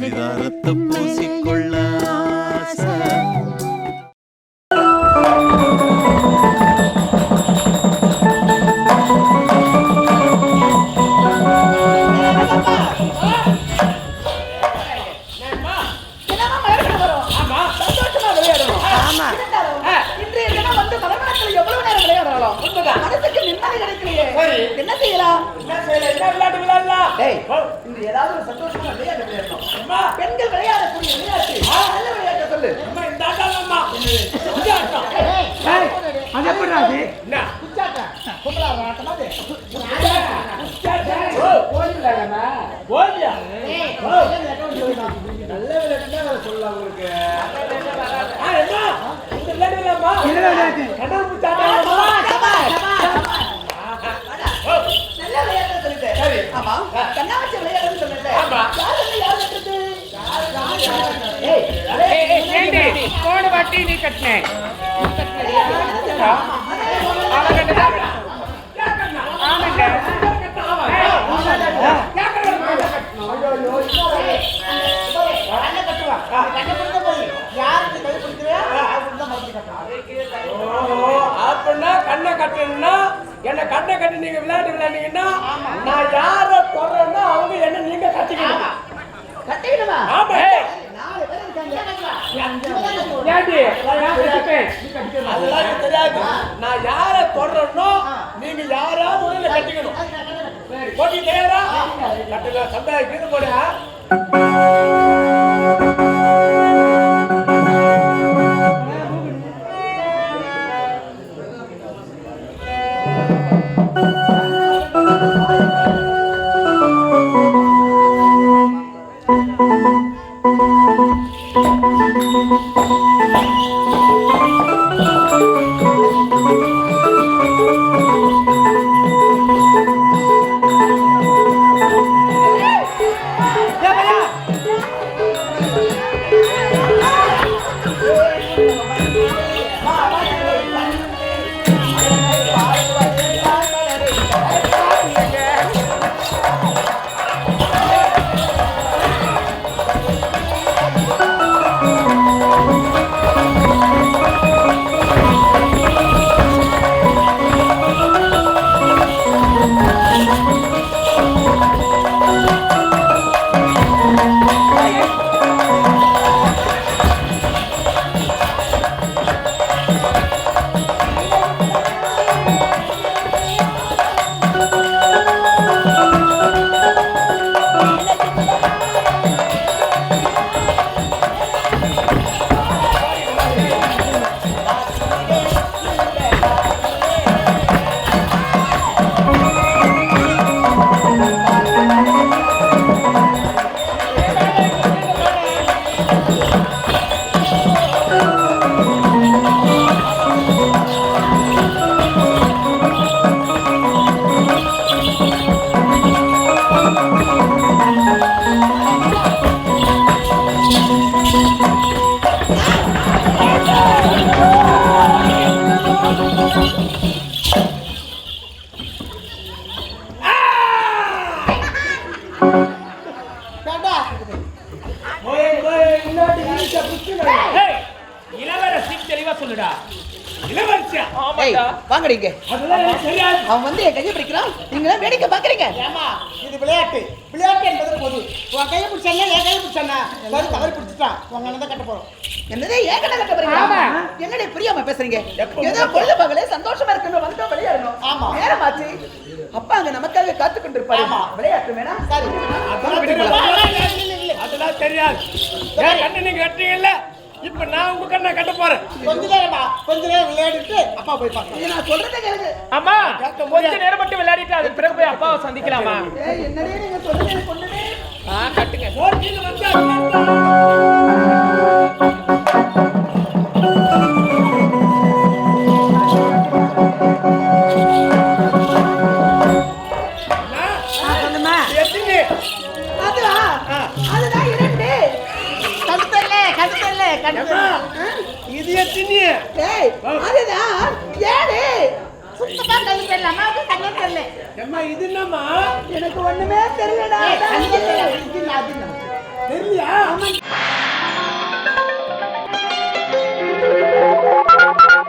பரிதாரத்தை பூசிக்கொள்ள ஆசை. என்ன செய்யலாம்? ஏதாவது சந்தோஷமா விளையாட்டு விளையாடணும். பெண்கள் விளையாடக்கூடிய விளையாட்டு நல்ல விளையாட்டு சொல்லு. கண்ணாமூச்சி விளையாடுன்னு சொன்னேன். போன வாட்டி நீ கட்டினேன் அப்படின்னா கண்ணை கட்டணும்னா என்ன கண்ணை கட்டி நீங்க விளையாட்டு விளையாண்டீங்கன்னா நான் யார தொடர்றேன்னா அவங்க என்ன நீங்க கட்டிக்கணும். கட்டிக்கணுமா? ஆமா. அதெல்லாம் தெரியாது. நான் யார தொடர்றேனோ நீங்க யாராவது முதல்ல கட்டிக்கணும். போட்டி தயாரா? கட்டுல சந்தாய்க்கு போட அவன் வந்து என் கையை பிடிக்கிறான். நீங்க வேடிக்கை பாக்குறீங்க. இது விளையாட்டு. விளையாட்டு என்பது போது உன் கையை பிடிச்சா என் கையை பிடிச்சா தவறு பிடிச்சிட்டான். உங்க அண்ணன் கட்ட போறோம். என்னதே ஏகன கட்ட போறீங்க? என்னடே புரியாம பேசுறீங்க? ஏதோ பொழுது பகலே சந்தோஷமா இருக்கணும் வந்து விளையாடணும். ஆமா நேரமாச்சு. அப்பா அங்க நமக்காக காத்து கொண்டிருப்பாரு. விளையாட்டு வேணாம். சரி அதெல்லாம் தெரியாது. ஏன் கண்ணு நீங்க கட்டுறீங்கல்ல? இப்ப நான் உங்க கண்ணை கட்ட போறேன். கொஞ்ச நேரம் விளையாடிட்டு அப்பா போய் பார்க்கலாம். நான் சொல்றதை கேளுங்க. அம்மா கொஞ்ச நேரம் மட்டும் விளையாடிட்டு அது பிறகு போய் அப்பாவை சந்திக்கலாமா? என்னடே நீங்க சொல்றது பொண்ணுனே. கட்டுங்க. போட்டியில வந்து இது எத்தினிய அதுதான் ஏழு சுத்தமா கண்ணு தெரியல. அம்மாவுக்கு கண்ணே தெரியல. அம்மா இது என்னம்மா? எனக்கு ஒண்ணுமே தெரியலடா. தெரியல இல்லையா